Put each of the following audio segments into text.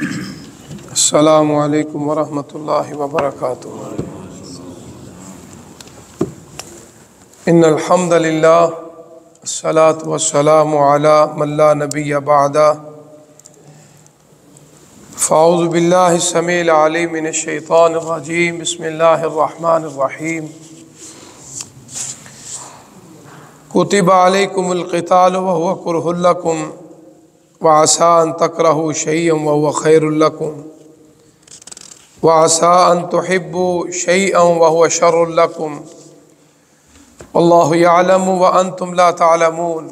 السلام علیکم ورحمۃ اللہ وبرکاتہ۔ ان الحمد للہ الصلاۃ والسلام علی من لا نبی بعدہ، فاعوذ باللہ السمیع العلیم من الشیطان الرجیم، بسم اللہ الرحمن الرحیم۔ کتب علیکم القتال وهو کرہ لکم وعسى ان تکرہوا شیئا وهو خیر لکم وعسى ان تحبوا شیئا وهو شر لکم واللہ یعلم وانتم لا تعلمون۔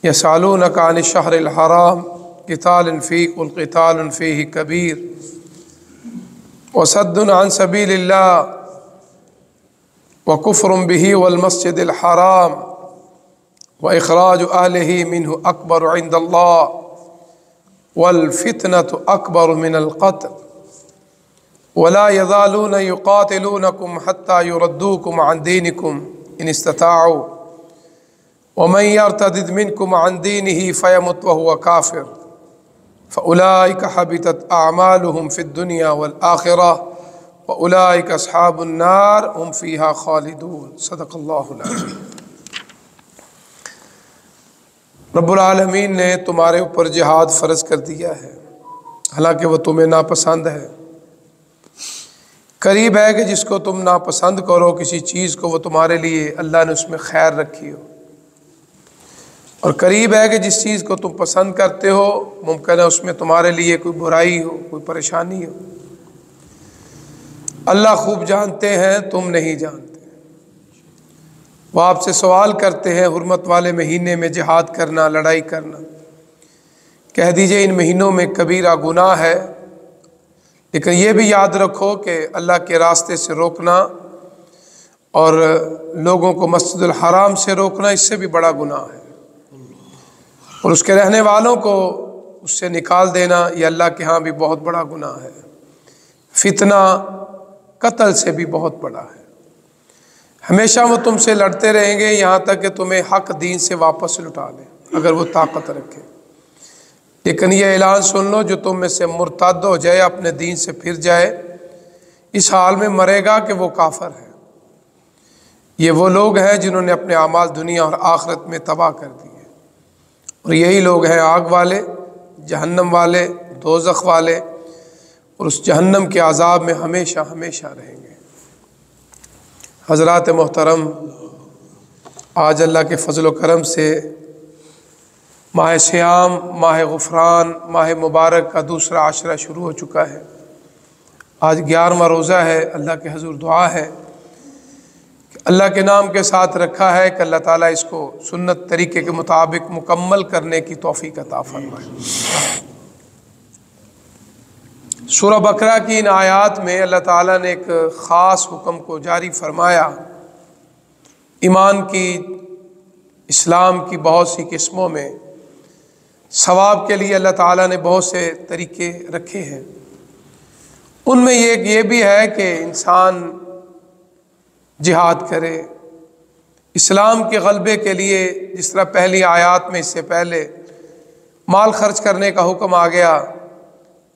یسألونک عن الشہر الحرام قتال فیہ قل قتال فیہ کبیر وصد عن سبیل اللہ وکفر بہ والمسجد الحرام واخراج اہلہ منہ اکبر عند اللہ والفتنة اکبر من القتل ولا يزالون يقاتلونكم حتى يردوكم عن دينكم إن استطاعوا ومن يرتد منكم عن دينه فيمت وهو كافر فأولئك حبطت أعمالهم في الدنيا والآخرة وأولئك أصحاب النار هم فيها خالدون۔ صدق اللہ العظیم۔ رب العالمین نے تمہارے اوپر جہاد فرض کر دیا ہے، حالانکہ وہ تمہیں ناپسند ہے۔ قریب ہے کہ جس کو تم ناپسند کرو کسی چیز کو، وہ تمہارے لیے اللہ نے اس میں خیر رکھی ہو، اور قریب ہے کہ جس چیز کو تم پسند کرتے ہو ممکن ہے اس میں تمہارے لیے کوئی برائی ہو، کوئی پریشانی ہو۔ اللہ خوب جانتے ہیں، تم نہیں جانتے۔ وہ آپ سے سوال کرتے ہیں حرمت والے مہینے میں جہاد کرنا، لڑائی کرنا۔ کہہ دیجئے ان مہینوں میں کبیرہ گناہ ہے، لیکن یہ بھی یاد رکھو کہ اللہ کے راستے سے روکنا اور لوگوں کو مسجد الحرام سے روکنا اس سے بھی بڑا گناہ ہے، اور اس کے رہنے والوں کو اس سے نکال دینا یہ اللہ کے ہاں بھی بہت بڑا گناہ ہے۔ فتنہ قتل سے بھی بہت بڑا ہے۔ ہمیشہ وہ تم سے لڑتے رہیں گے یہاں تک کہ تمہیں حق دین سے واپس لٹا لیں اگر وہ طاقت رکھے، لیکن یہ اعلان سن لو جو تم میں سے مرتد ہو جائے، اپنے دین سے پھر جائے، اس حال میں مرے گا کہ وہ کافر ہے۔ یہ وہ لوگ ہیں جنہوں نے اپنے اعمال دنیا اور آخرت میں تباہ کر دیے، اور یہی لوگ ہیں آگ والے، جہنم والے، دوزخ والے، اور اس جہنم کے عذاب میں ہمیشہ ہمیشہ رہیں گے۔ حضرات محترم، آج اللہ کے فضل و کرم سے ماہ صیام، ماہ غفران، ماہ مبارک کا دوسرا عشرہ شروع ہو چکا ہے۔ آج 11واں روزہ ہے۔ اللہ کے حضور دعا ہے کہ اللہ کے نام کے ساتھ رکھا ہے کہ اللہ تعالیٰ اس کو سنت طریقے کے مطابق مکمل کرنے کی توفیق عطا فرمائے۔ سورہ بقرہ کی ان آیات میں اللہ تعالیٰ نے ایک خاص حکم کو جاری فرمایا۔ ایمان کی، اسلام کی بہت سی قسموں میں ثواب کے لیے اللہ تعالیٰ نے بہت سے طریقے رکھے ہیں۔ ان میں یہ بھی ہے کہ انسان جہاد کرے اسلام کے غلبے کے لیے، جس طرح پہلی آیات میں اس سے پہلے مال خرچ کرنے کا حکم آ گیا۔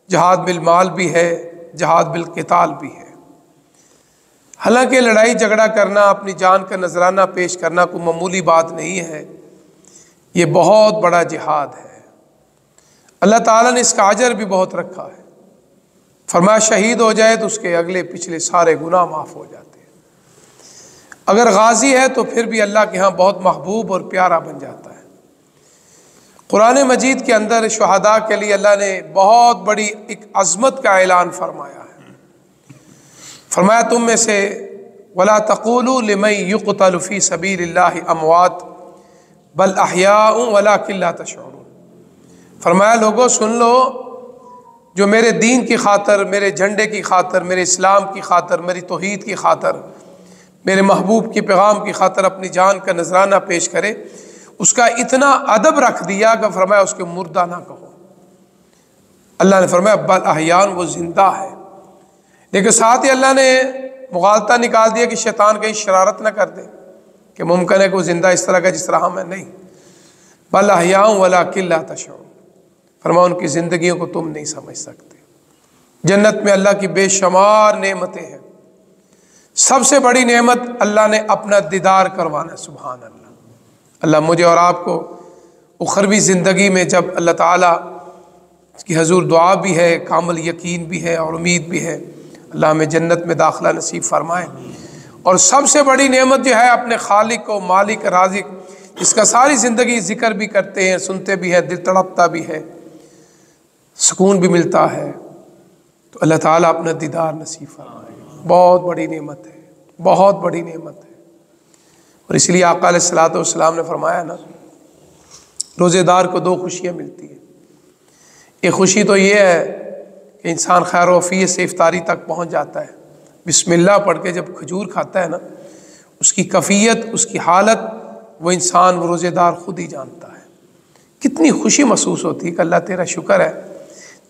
جہاد بالمال بھی ہے، جہاد بالقتال بھی ہے۔ حالانکہ لڑائی جھگڑا کرنا، اپنی جان کا نذرانہ پیش کرنا کوئی معمولی بات نہیں ہے، یہ بہت بڑا جہاد ہے۔ اللہ تعالیٰ نے اس کا اجر بھی بہت رکھا ہے۔ فرمایا شہید ہو جائے تو اس کے اگلے پچھلے سارے گناہ معاف ہو جاتے ہیں۔ اگر غازی ہے تو پھر بھی اللہ کے ہاں بہت محبوب اور پیارا بن جاتا ہے۔ قرآن مجید کے اندر شہداء کے لیے اللہ نے بہت بڑی ایک عظمت کا اعلان فرمایا ہے۔ فرمایا تم میں سے وَلَا تَقُولُوا لِمَن يُقْتَلُ فِي سَبِيلِ اللَّهِ أَمْوَاتٌ بَلْ أَحْيَاءٌ وَلَٰكِن لَّا تَشْعُرُونَ۔ فرمایا لوگوں سن لو، جو میرے دین کی خاطر، میرے جھنڈے کی خاطر، میرے اسلام کی خاطر، میری توحید کی خاطر، میرے محبوب کے پیغام کی خاطر اپنی جان کا نذرانہ پیش کرے، اس کا اتنا ادب رکھ دیا کہ فرمایا اس کے مردہ نہ کہو۔ اللہ نے فرمایا بل احیاء، وہ زندہ ہے، لیکن ساتھ ہی اللہ نے مغالطہ نکال دیا کہ شیطان کہیں شرارت نہ کر دے کہ ممکن ہے کہ وہ زندہ اس طرح کا جس طرح ہم ہیں، نہیں، بل احیاء ولکن لا تشعرون۔ فرمایا ان کی زندگیوں کو تم نہیں سمجھ سکتے۔ جنت میں اللہ کی بے شمار نعمتیں ہیں، سب سے بڑی نعمت اللہ نے اپنا دیدار کروانا ہے۔ سبحان اللہ۔ اللہ مجھے اور آپ کو اخروی زندگی میں جب اللہ تعالیٰ کی حضور دعا بھی ہے، کامل یقین بھی ہے اور امید بھی ہے، اللہ ہمیں جنت میں داخلہ نصیب فرمائے۔ اور سب سے بڑی نعمت جو ہے اپنے خالق و مالک رازق، جس کا ساری زندگی ذکر بھی کرتے ہیں، سنتے بھی ہیں، دل تڑپتا بھی ہے، سکون بھی ملتا ہے، تو اللہ تعالیٰ اپنا دیدار نصیب فرمائے۔ بہت بڑی نعمت ہے، بہت بڑی نعمت ہے۔ اور اس لیے آقا علیہ الصلوۃ والسلام نے فرمایا نا، روزے دار کو دو خوشیاں ملتی ہیں۔ ایک خوشی تو یہ ہے کہ انسان خیر و عافیت سے افطاری تک پہنچ جاتا ہے، بسم اللہ پڑھ کے جب کھجور کھاتا ہے نا، اس کی کیفیت، اس کی حالت، وہ انسان، وہ روزے دار خود ہی جانتا ہے۔ کتنی خوشی محسوس ہوتی ہے کہ اللہ تیرا شکر ہے،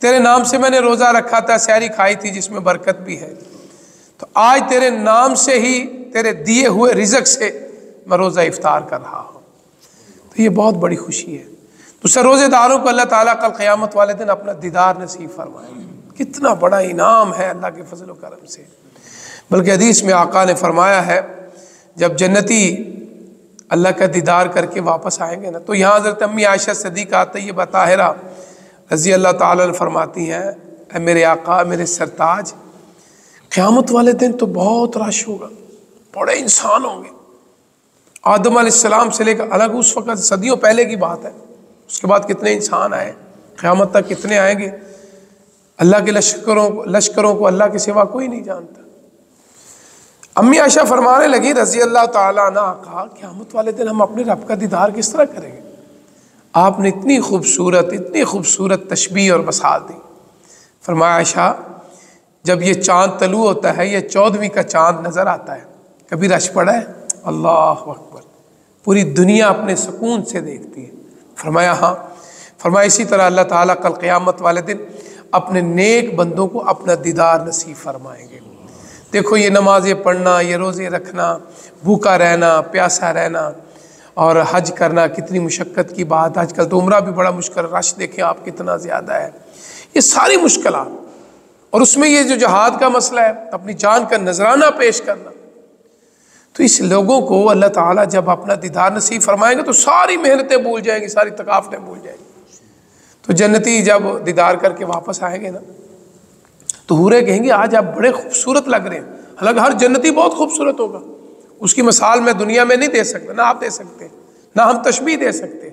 تیرے نام سے میں نے روزہ رکھا تھا، سحری کھائی تھی جس میں برکت بھی ہے، تو آج تیرے نام سے ہی، تیرے دیے ہوئے رزق سے میں روزہ افطار کر رہا ہوں۔ تو یہ بہت بڑی خوشی ہے۔ دوسرا، روزے داروں کو اللہ تعالیٰ کل قیامت والے دن اپنا دیدار نصیب فرمائے گا۔ کتنا بڑا انعام ہے اللہ کے فضل و کرم سے۔ بلکہ حدیث میں آقا نے فرمایا ہے، جب جنتی اللہ کا دیدار کر کے واپس آئیں گے نا، تو یہاں حضرت امی عائشہ صدیقہ طیبہ طاہرہ رضی اللہ تعالیٰ عنہ فرماتی ہیں، اے میرے آقا، میرے سرتاج، قیامت والے دن تو بہت رش ہوگا، بڑے انسان ہوں گے۔ آدم علیہ السلام سے لے کر الگ، اس وقت صدیوں پہلے کی بات ہے، اس کے بعد کتنے انسان آئے، قیامت تک کتنے آئیں گے، اللہ کے لشکروں کو اللہ کے سوا کوئی نہیں جانتا۔ امی عائشہ فرمانے لگی رضی اللہ تعالیٰ عنہ، کہا قیامت والے دن ہم اپنے رب کا دیدار کس طرح کریں گے؟ آپ نے اتنی خوبصورت تشبیہ اور مثال دی۔ فرمایا عائشہ، جب یہ چاند طلوع ہوتا ہے، یہ 14ویں کا چاند نظر آتا ہے، کبھی رش پڑا ہے؟ اللہ اکبر، پوری دنیا اپنے سکون سے دیکھتی ہے۔ فرمایا ہاں۔ فرمایا اسی طرح اللہ تعالیٰ کل قیامت والے دن اپنے نیک بندوں کو اپنا دیدار نصیب فرمائیں گے۔ دیکھو، یہ نمازیں پڑھنا، یہ روزے رکھنا، بھوکا رہنا، پیاسا رہنا اور حج کرنا کتنی مشقت کی بات۔ آج کل تو عمرہ بھی بڑا مشکل، رش دیکھیں آپ کتنا زیادہ ہے، یہ ساری مشکلات، اور اس میں یہ جو جہاد کا مسئلہ ہے، اپنی جان کا نذرانہ پیش کرنا، تو اس لوگوں کو اللہ تعالیٰ جب اپنا دیدار نصیب فرمائیں گے تو ساری محنتیں بھول جائیں گی، ساری ثقافتیں بھول جائیں گی۔ تو جنتی جب دیدار کر کے واپس آئیں گے نا، تو حوریں کہیں گے آج آپ بڑے خوبصورت لگ رہے ہیں۔ حالانکہ ہر جنتی بہت خوبصورت ہوگا، اس کی مثال میں دنیا میں نہیں دے سکتا، نہ آپ دے سکتے، نہ ہم تشبیہ دے سکتے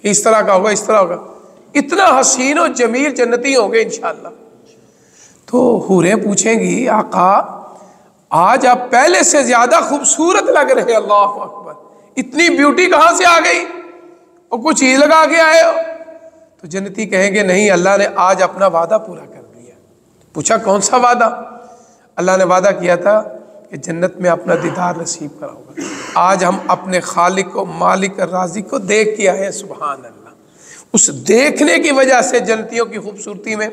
کہ اس طرح کا ہوگا، اس طرح ہوگا۔ اتنا حسین و جمیل جنتی ہوں گے انشاءاللہ۔ تو حوریں پوچھیں گی آقا، آج آپ پہلے سے زیادہ خوبصورت لگ رہے ہیں، اللہ اکبر، اتنی بیوٹی کہاں سے آ گئی، اور کچھ چیز لگا کے آئے ہو؟ تو جنتی کہیں گے نہیں، اللہ نے آج اپنا وعدہ پورا کر دیا۔ پوچھا کون سا وعدہ؟ اللہ نے وعدہ کیا تھا کہ جنت میں اپنا دیدار نصیب کراؤں گا۔ آج ہم اپنے خالق و مالک رازق کو دیکھ کے آئے ہیں، سبحان اللہ۔ اس دیکھنے کی وجہ سے جنتیوں کی خوبصورتی میں،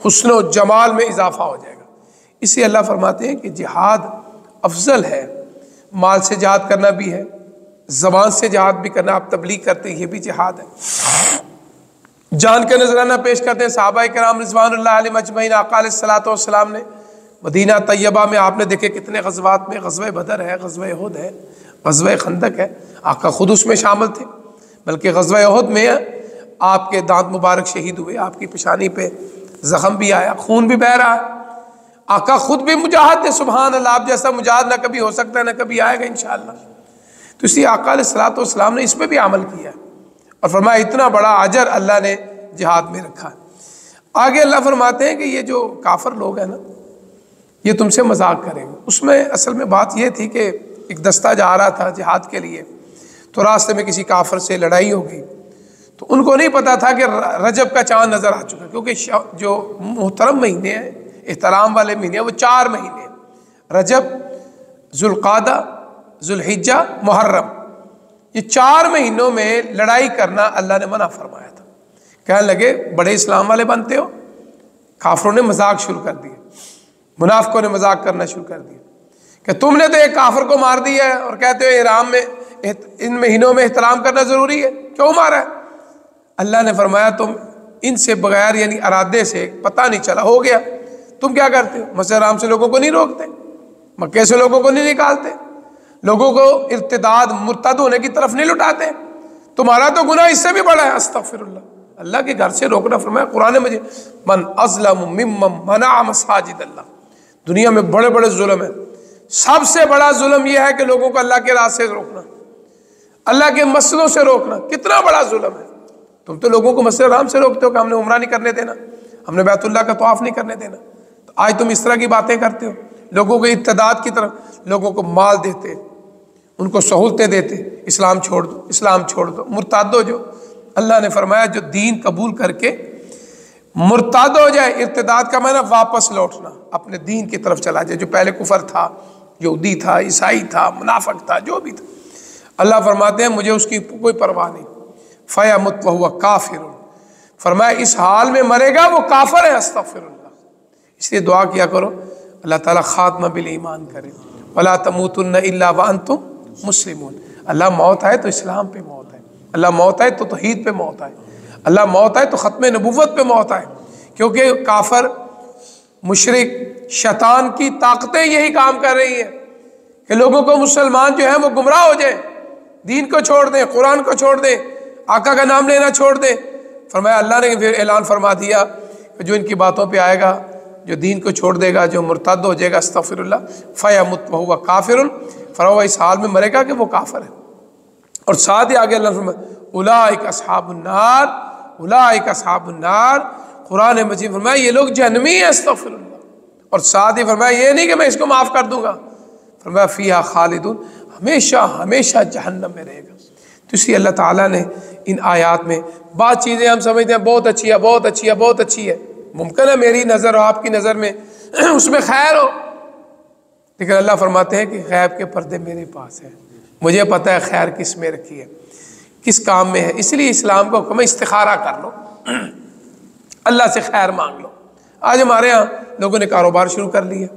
حسن و جمال میں اضافہ ہو جائے گا۔ اس لیے اللہ فرماتے ہیں کہ جہاد افضل ہے، مال سے جہاد کرنا بھی ہے، زبان سے جہاد بھی کرنا، آپ تبلیغ کرتے ہیں یہ بھی جہاد ہے، جان کا نذرانہ پیش کرتے ہیں۔ صحابہ کرام رضوان اللہ علیہم اجمعین، آقا علیہ الصلوۃ والسلام نے مدینہ طیبہ میں آپ نے دیکھے کتنے غزوات میں، غزوہ بدر ہے، غزوہ احد ہے، غزوہ خندق ہے، آقا خود اس میں شامل تھے۔ بلکہ غزوہ احد میں آپ کے دانت مبارک شہید ہوئے، آپ کی پیشانی پہ زخم بھی آیا، خون بھی بہہ رہا۔ آقا خود بھی مجاہد تھے، سبحان اللہ۔ آپ جیسا مجاہد نہ کبھی ہو سکتا ہے، نہ کبھی آئے گا انشاءاللہ۔ تو اس لیے آقا علیہ الصلوۃ والسلام نے اس پہ بھی عمل کیا اور فرمایا اتنا بڑا اجر اللہ نے جہاد میں رکھا۔ آگے اللہ فرماتے ہیں کہ یہ جو کافر لوگ ہیں نا، یہ تم سے مذاق کریں گے۔ اس میں اصل میں بات یہ تھی کہ ایک دستہ جا رہا تھا جہاد کے لیے، تو راستے میں کسی کافر سے لڑائی ہو گئی، تو ان کو نہیں پتا تھا کہ رجب کا چاند نظر آ چکا، کیونکہ جو محترم مہینے ہیں، احترام والے مہینے ہیں، وہ 4 مہینے ہیں، رجب، ذوالقعدہ، ذوالحجہ، محرم۔ یہ 4 مہینوں میں لڑائی کرنا اللہ نے منع فرمایا تھا۔ کہنے لگے بڑے اسلام والے بنتے ہو، کافروں نے مذاق شروع کر دیا، منافقوں نے مذاق کرنا شروع کر دیا کہ تم نے تو ایک کافر کو مار دیا ہے اور کہتے ہو احرام میں ان مہینوں میں احترام کرنا ضروری ہے، کیوں مارا ہے؟ اللہ نے فرمایا تم ان سے بغیر یعنی ارادے سے پتہ نہیں چلا، ہو گیا۔ تم کیا کرتے ہو؟ مسجد حرام سے لوگوں کو نہیں روکتے، مکے سے لوگوں کو نہیں نکالتے، لوگوں کو ارتداد مرتد ہونے کی طرف نہیں لٹاتے، تمہارا تو گناہ اس سے بھی بڑا ہے۔ استغفر اللہ، اللہ کے گھر سے روکنا فرمایا قرآن مجید، من اظلم ممن منع مساجد اللہ۔ دنیا میں بڑے بڑے ظلم ہیں، سب سے بڑا ظلم یہ ہے کہ لوگوں کو اللہ کے راستے سے روکنا، اللہ کے مسجدوں سے روکنا، کتنا بڑا ظلم ہے۔ تم تو لوگوں کو مسجد حرام سے روکتے ہو کہ ہم نے عمرہ نہیں کرنے دینا، ہم نے بیت اللہ کا طواف نہیں کرنے دینا، تو آج تم اس طرح کی باتیں کرتے ہو، لوگوں کو ارتداد کی طرف، لوگوں کو مال دیتے، ان کو سہولتیں دیتے، اسلام چھوڑ دو، اسلام چھوڑ دو، مرتد ہو جو۔ اللہ نے فرمایا جو دین قبول کر کے مرتد ہو جائے، ارتداد کا معنی واپس لوٹنا، اپنے دین کی طرف چلا جائے، جو پہلے کفر تھا، یہودی تھا، عیسائی تھا، منافق تھا، جو بھی تھا، اللہ فرماتے ہیں مجھے اس کی کوئی پرواہ نہیں۔ فَيَمُتْ وَهُوَ كَافِرٌ، فرمایا اس حال میں مرے گا وہ کافر ہے۔ استغفر اللہ، اس لیے دعا کیا کرو اللہ تعالیٰ خاتمہ بالایمان کرے۔ وَلَا تَمُوتُنَّ إِلَّا وَأَنْتُمْ مُسْلِمُونَ، اللہ موت آئے تو اسلام پہ موت آئے، اللہ موت آئے تو توحید پہ موت آئے، اللہ موت آئے تو ختم نبوت پہ موت آئے، کیونکہ کافر، مشرک، شیطان کی طاقتیں یہی کام کر رہی ہیں کہ لوگوں کو مسلمان جو ہیں وہ گمراہ ہو جائیں، دین کو چھوڑ دیں، قرآن کو چھوڑ دیں، آقا کا نام لینا چھوڑ دیں۔ فرمایا اللہ نے پھر اعلان فرما دیا کہ جو ان کی باتوں پہ آئے گا، جو دین کو چھوڑ دے گا، جو مرتد ہو جائے گا، استغفر اللہ، فَيَمُتْ وَهُوَ كَافِرٌ، فرمایا اس حال میں مرے گا کہ وہ کافر ہے۔ اور ساتھ ہی آگے اللہ نے فرمایا اولئک اصحاب النار، اولئک اصحاب النار، قرآن مجید فرمایا یہ لوگ جہنمی ہیں۔ استغفر اللہ، اور ساتھ ہی فرمایا یہ نہیں کہ میں اس کو معاف کر دوں گا، فرمایا فیہا خالدون، ہمیشہ ہمیشہ جہنم میں رہے گا۔ تو اس لیے اللہ تعالیٰ نے ان آیات میں بعض چیزیں ہم سمجھتے ہیں بہت اچھی ہے، بہت اچھی ہے، بہت اچھی ہے، ممکن ہے میری نظر اور آپ کی نظر میں اس میں خیر ہو، لیکن اللہ فرماتے ہیں کہ غیب کے پردے میرے پاس ہیں، مجھے پتہ ہے خیر کس میں رکھی ہے، کس کام میں ہے۔ اس لیے اسلام کو حکم ہے استخارہ کر لو، اللہ سے خیر مانگ لو۔ آج ہمارے ہاں لوگوں نے کاروبار شروع کر لیا،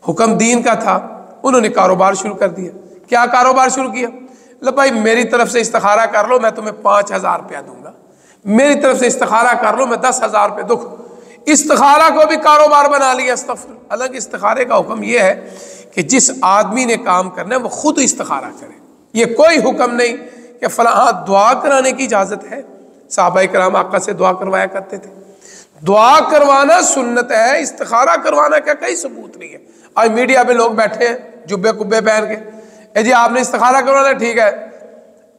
حکم دین کا تھا، انہوں نے کاروبار شروع کر دیا۔ کیا کاروبار شروع کیا؟ لو بھائی میری طرف سے استخارہ کر لو، میں تمہیں 5,000 روپیہ دوں گا، میری طرف سے استخارہ کر لو، میں 10,000 روپے دوں۔ استخارہ کو بھی کاروبار بنا لیا۔ استغفر، حالانکہ استخارے کا حکم یہ ہے کہ جس آدمی نے کام کرنا ہے وہ خود استخارہ کرے، یہ کوئی حکم نہیں کہ فلاں، ہاں دعا کرانے کی اجازت ہے، صحابہ کرام آقا سے دعا کروایا کرتے تھے، دعا کروانا سنت ہے، استخارہ کروانا کا کوئی ثبوت نہیں ہے۔ آج میڈیا پہ لوگ بیٹھے ہیں جبے کبے پہن کے، اے جی آپ نے استخارہ کروانا، ٹھیک ہے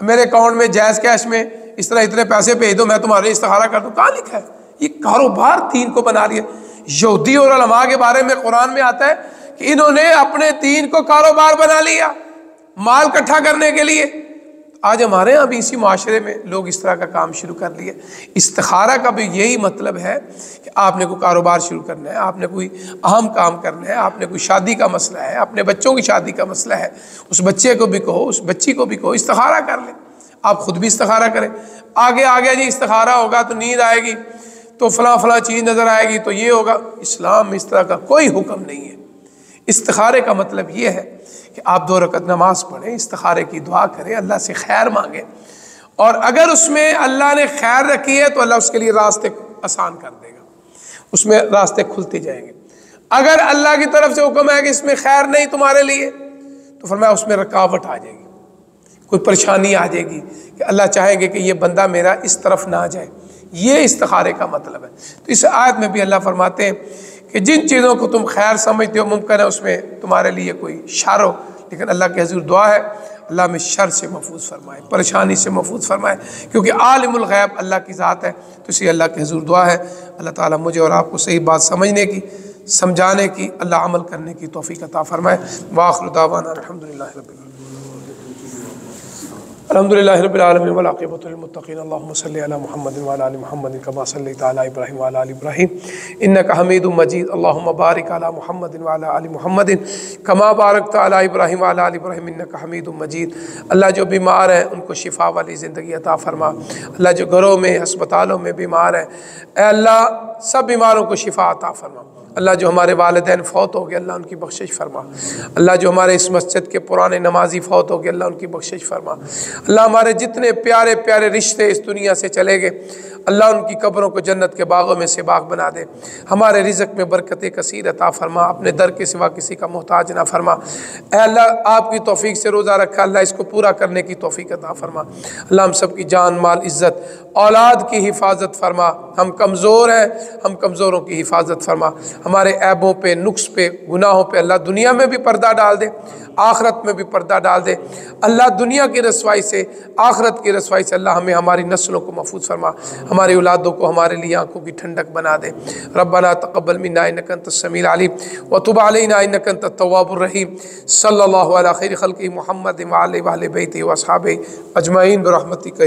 میرے اکاؤنٹ میں جائز کیش میں اس طرح اتنے پیسے بھیج دو، میں تمہارے استخارہ کر دوں۔ کہاں لکھا ہے؟ یہ کاروبار دین کو بنا لیا۔ یہودی اور علماء کے بارے میں قرآن میں آتا ہے کہ انہوں نے اپنے دین کو کاروبار بنا لیا مال اکٹھا کرنے کے لیے۔ آج ہمارے ہاں بھی اسی معاشرے میں لوگ اس طرح کا کام شروع کر لیے۔ استخارہ کا بھی یہی مطلب ہے کہ آپ نے کوئی کاروبار شروع کرنا ہے، آپ نے کوئی اہم کام کرنا ہے، آپ نے کوئی شادی کا مسئلہ ہے، اپنے بچوں کی شادی کا مسئلہ ہے، اس بچے کو بھی کہو، اس بچی کو بھی کہو استخارہ کر لیں، آپ خود بھی استخارہ کریں۔ آگے آگے جی استخارہ ہوگا تو نیند آئے گی، تو فلاں فلاں چیز نظر آئے گی، تو یہ ہوگا۔ اسلام میں اس طرح کا کوئی حکم نہیں ہے۔ استخارے کا مطلب یہ ہے کہ آپ 2 رکعت نماز پڑھیں، استخارے کی دعا کریں، اللہ سے خیر مانگیں، اور اگر اس میں اللہ نے خیر رکھی ہے تو اللہ اس کے لیے راستے آسان کر دے گا، اس میں راستے کھلتے جائیں گے۔ اگر اللہ کی طرف سے حکم ہے کہ اس میں خیر نہیں تمہارے لیے، تو فرمایا اس میں رکاوٹ آ جائے گی، کوئی پریشانی آ جائے گی کہ اللہ چاہیں گے کہ یہ بندہ میرا اس طرف نہ جائے۔ یہ استخارے کا مطلب ہے۔ تو اس آیت میں بھی اللہ فرماتے ہیں کہ جن چیزوں کو تم خیر سمجھتے ہو ممکن ہے اس میں تمہارے لیے کوئی شر ہو، لیکن اللہ کے حضور دعا ہے اللہ میں شر سے محفوظ فرمائے، پریشانی سے محفوظ فرمائے، کیونکہ عالم الغیب اللہ کی ذات ہے۔ تو اسی اللہ کے حضور دعا ہے اللہ تعالیٰ مجھے اور آپ کو صحیح بات سمجھنے کی، سمجھانے کی، اللہ عمل کرنے کی توفیق عطا فرمائے۔ وآخر دعوانا الحمدللہ رب العالمین، الحمدللہ رب العالمین والعاقبۃ للمتقین، اللہم صلی علی محمد وعلی آل محمد کما صلیت علی ابراہیم وعلی آل ابراہیم انک حمید مجید، اللہم بارک علی محمد وعلی آل محمد کما بارکت علی ابراہیم وعلی آل ابراہیم انک حمید مجید۔ اللہ جو بیمار ہیں ان کو شفا والی زندگی عطا فرما، اللہ جو گھروں میں ہسپتالوں میں بیمار ہیں اے اللہ سب بیماروں کو شفا عطا فرما، اللہ جو ہمارے والدین فوت ہو گئے اللہ ان کی بخشش فرما، اللہ جو ہمارے اس مسجد کے پرانے نمازی فوت ہو گئے اللہ ان کی بخشش فرما، اللہ ہمارے جتنے پیارے پیارے رشتے اس دنیا سے چلے گئے اللہ ان کی قبروں کو جنت کے باغوں میں سے باغ بنا دے، ہمارے رزق میں برکت کثیر عطا فرما، اپنے در کے سوا کسی کا محتاج نہ فرما۔ اے اللہ آپ کی توفیق سے روزہ رکھا، اللہ اس کو پورا کرنے کی توفیق عطا فرما، اللہ ہم سب کی جان مال عزت اولاد کی حفاظت فرما، ہم کمزور ہیں، ہم کمزوروں کی حفاظت فرما، ہمارے عیبوں پہ نقص پہ گناہوں پہ اللہ دنیا میں بھی پردہ ڈال دے، آخرت میں بھی پردہ ڈال دے، اللہ دنیا کی رسوائی سے آخرت کی رسوائی سے اللہ ہمیں ہماری نسلوں کو محفوظ فرما، ہماری اولادوں کو ہمارے لیے آنکھوں کی ٹھنڈک بنا دے۔ ربنا تقبل منا انک انت السمیع العلیم وتب علینا انک انت التواب الرحیم۔ صلی اللہ علی خیر خلقہ محمد وعلی اہل بیتہ واصحابہ اجمعین برحمتک۔